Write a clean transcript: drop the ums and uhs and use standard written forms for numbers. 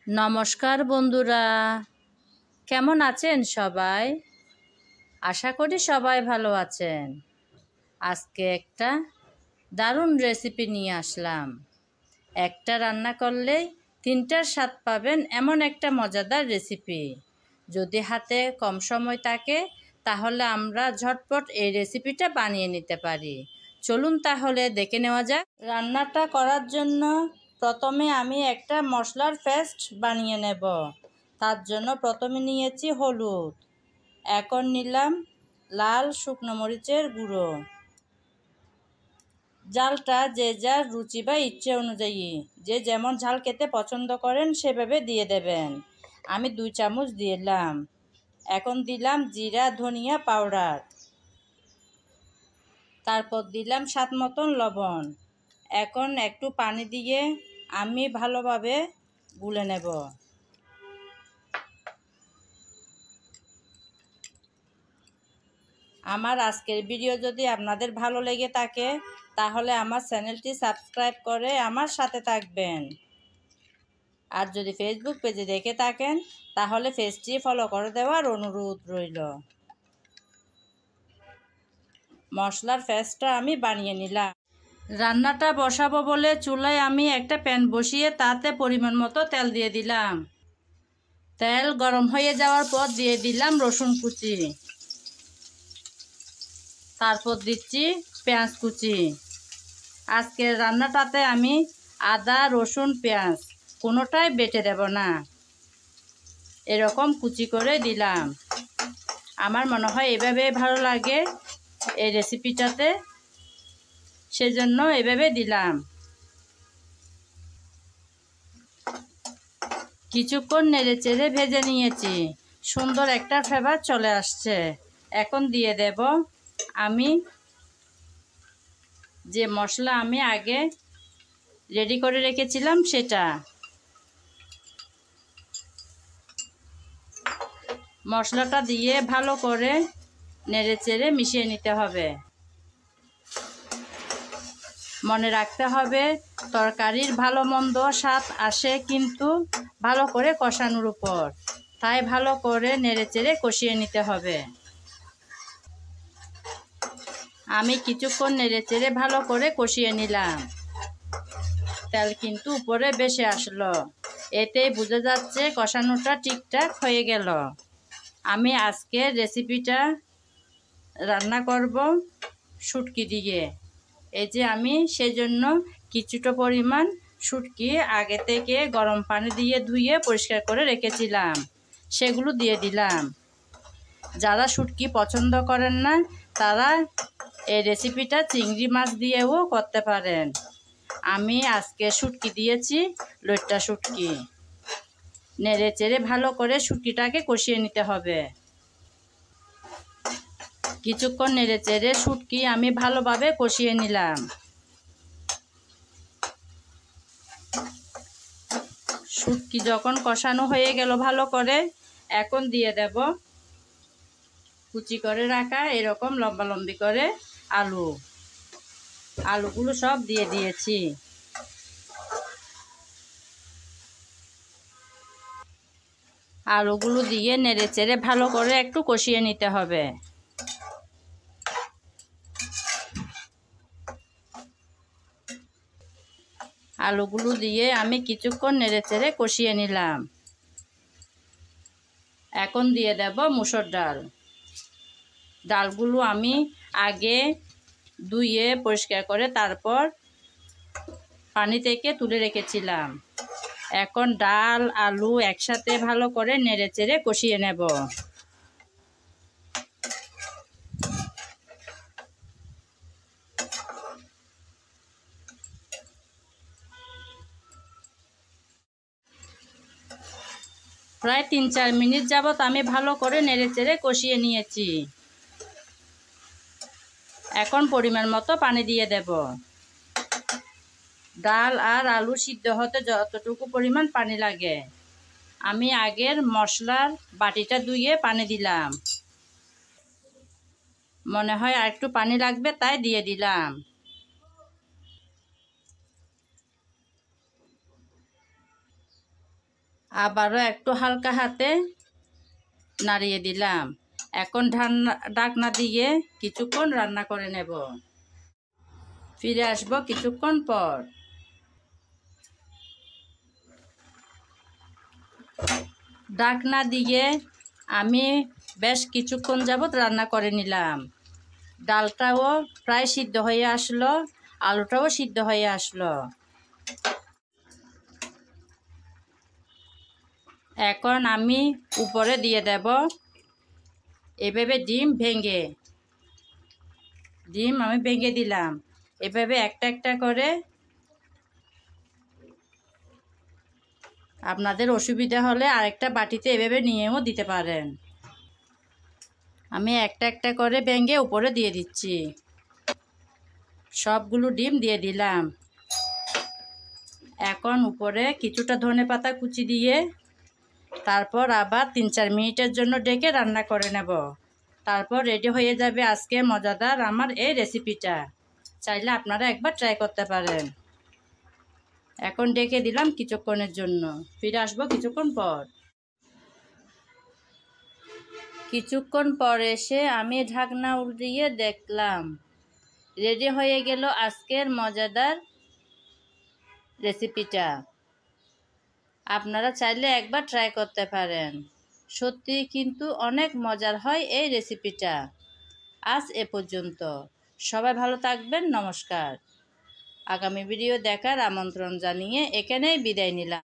নমস্কার বন্ধুরা, কেমন আছেন সবাই? আশা করি সবাই ভালো আছেন। আজকে একটা দারুণ রেসিপি নিয়ে আসলাম। একটা রান্না করলেই তিনটার স্বাদ পাবেন এমন একটা মজাদার রেসিপি। যদি হাতে কম সময় থাকে তাহলে আমরা ঝটপট এই রেসিপিটা বানিয়ে নিতে পারি। চলুন তাহলে দেখে নেওয়া যাক। রান্নাটা করার জন্য প্রথমে আমি একটা মশলার পেস্ট বানিয়ে নেব। তার জন্য প্রথমে নিয়েছি হলুদ, এখন নিলাম লাল শুকনো মরিচের গুঁড়ো। ঝালটা যে যার রুচি বা ইচ্ছে অনুযায়ী, যে যেমন ঝাল খেতে পছন্দ করেন সেভাবে দিয়ে দেবেন। আমি 2 চামচ দিলাম। এখন দিলাম জিরা ধনিয়া পাউডার, তারপর দিলাম স্বাদ মতন লবণ। এখন একটু পানি দিয়ে আমি ভালোভাবে গুলে নেব। আমার আজকের ভিডিও যদি আপনাদের ভালো লেগে থাকে তাহলে আমার চ্যানেলটি সাবস্ক্রাইব করে আমার সাথে থাকবেন। আর যদি ফেসবুক পেজে দেখে থাকেন তাহলে পেজটি ফলো করে দেওয়ার অনুরোধ রইল। মশলার পেস্টটা আমি বানিয়ে নিলাম। রান্নাটা বসাবো বলে চুলায় আমি একটা প্যান বসিয়ে তাতে পরিমাণ মতো তেল দিয়ে দিলাম। তেল গরম হয়ে যাওয়ার পর দিয়ে দিলাম রসুন কুচি, তারপর দিচ্ছি পেঁয়াজ কুচি। আজকের রান্নাটাতে আমি আদা রসুন পেঁয়াজ কোনোটাই বেটে দেব না, এরকম কুচি করে দিলাম। আমার মনে হয় এভাবে ভালো লাগে এই রেসিপিটাতে, সেজন্য এভাবে দিলাম। কিছুক্ষণ নেড়ে চেড়ে ভেজে নিয়েছি, সুন্দর একটা ফ্লেভার চলে আসছে। এখন দিয়ে দেব আমি যে মশলা আমি আগে রেডি করে রেখেছিলাম সেটা। মশলাটা দিয়ে ভালো করে নেড়ে চেড়ে মিশিয়ে নিতে হবে। মনে রাখতে হবে তরকারির ভালো মন্দ স্বাদ আসে কিন্তু ভালো করে কষানোর উপর, তাই ভালো করে নেড়ে চেড়ে কষিয়ে নিতে হবে। আমি কিছুক্ষণ নেড়ে চেড়ে ভালো করে কষিয়ে নিলাম। তেল কিন্তু উপরে ভেসে আসলো, এতেই বোঝা যাচ্ছে কষানোটা ঠিকঠাক হয়ে গেল। আমি আজকের রেসিপিটা রান্না করব শুটকি দিয়ে। এই যে আমি সেজন্য কিছুটা পরিমাণ শুটকি আগে থেকে গরম পানি দিয়ে ধুয়ে পরিষ্কার করে রেখেছিলাম, সেগুলো দিয়ে দিলাম। যারা শুটকি পছন্দ করেন না তারা এই রেসিপিটা চিংড়ি মাছ দিয়েও করতে পারেন। আমি আজকে শুটকি দিয়েছি, লইট্টা শুটকি। নেড়ে চেড়ে ভালো করে শুটকিটাকে কষিয়ে নিতে হবে। কিছুক্ষণ নেড়ে চেড়ে শুটকি আমি ভালোভাবে কষিয়ে নিলাম। শুটকি যখন কষানো হয়ে গেল ভালো করে, এখন দিয়ে দেব কুচি করে রাখা এরকম লম্বা লম্বি করে আলুগুলো সব দিয়ে দিয়েছি। আলুগুলো দিয়ে নেড়ে চেড়ে ভালো করে একটু কষিয়ে নিতে হবে। আলুগুলো দিয়ে আমি কিছুক্ষণ নেড়ে চেড়ে কষিয়ে নিলাম। এখন দিয়ে দেব মুসুর ডাল। ডালগুলো আমি আগে ধুয়ে পরিষ্কার করে তারপর পানি থেকে তুলে রেখেছিলাম। এখন ডাল আলু একসাথে ভালো করে নেড়ে চেড়ে কষিয়ে নেব। প্রায় 3-4 মিনিট যাবত আমি ভালো করে নেড়ে চেড়ে কষিয়ে নিয়েছি। এখন পরিমাণ মতো পানি দিয়ে দেব। ডাল আর আলু সিদ্ধ হতে যতটুকু পরিমাণ পানি লাগে, আমি আগের মশলার বাটিটা ধুয়ে পানি দিলাম। মনে হয় আর একটু পানি লাগবে তাই দিয়ে দিলাম। আবারও একটু হালকা হাতে নাড়িয়ে দিলাম। এখন ঢাকনা দিয়ে কিছুক্ষণ রান্না করে নেব। ফিরে আসবো কিছুক্ষণ পর। ঢাকনা দিয়ে আমি বেশ কিছুক্ষণ যাবত রান্না করে নিলাম। ডালটাও প্রায় সিদ্ধ হয়ে আসলো, আলুটাও সিদ্ধ হয়ে আসলো। এখন আমি উপরে দিয়ে দেব এভাবে ডিম আমি ভেঙে দিলাম। এভাবে একটা একটা করে, আপনাদের অসুবিধা হলে আরেকটা বাটিতে এভাবে নিয়েও দিতে পারেন। আমি একটা একটা করে ভেঙে উপরে দিয়ে দিচ্ছি। সবগুলো ডিম দিয়ে দিলাম। এখন উপরে কিছুটা ধনেপাতা কুচি দিয়ে তারপর আবার 3-4 মিনিটের জন্য ডেকে রান্না করে নেব। তারপর রেডি হয়ে যাবে আজকে মজাদার আমার এই রেসিপিটা। চাইলে আপনারা একবার ট্রাই করতে পারেন। এখন ডেকে দিলাম কিছুক্ষণের জন্য। ফিরে আসবো কিছুক্ষণ পর। কিছুক্ষণ পর এসে আমি ঢাকনা উল্টিয়ে দেখলাম রেডি হয়ে গেল আজকের মজাদার রেসিপিটা। আপনারা চাইলে একবার ট্রাই করতে পারেন। সত্যি কিন্তু অনেক মজার হয় এই রেসিপিটা। আজ এ পর্যন্ত। সবাই ভালো থাকবেন। নমস্কার। আগামী ভিডিও দেখার আমন্ত্রণ জানিয়ে এখানেই বিদায় নিলাম।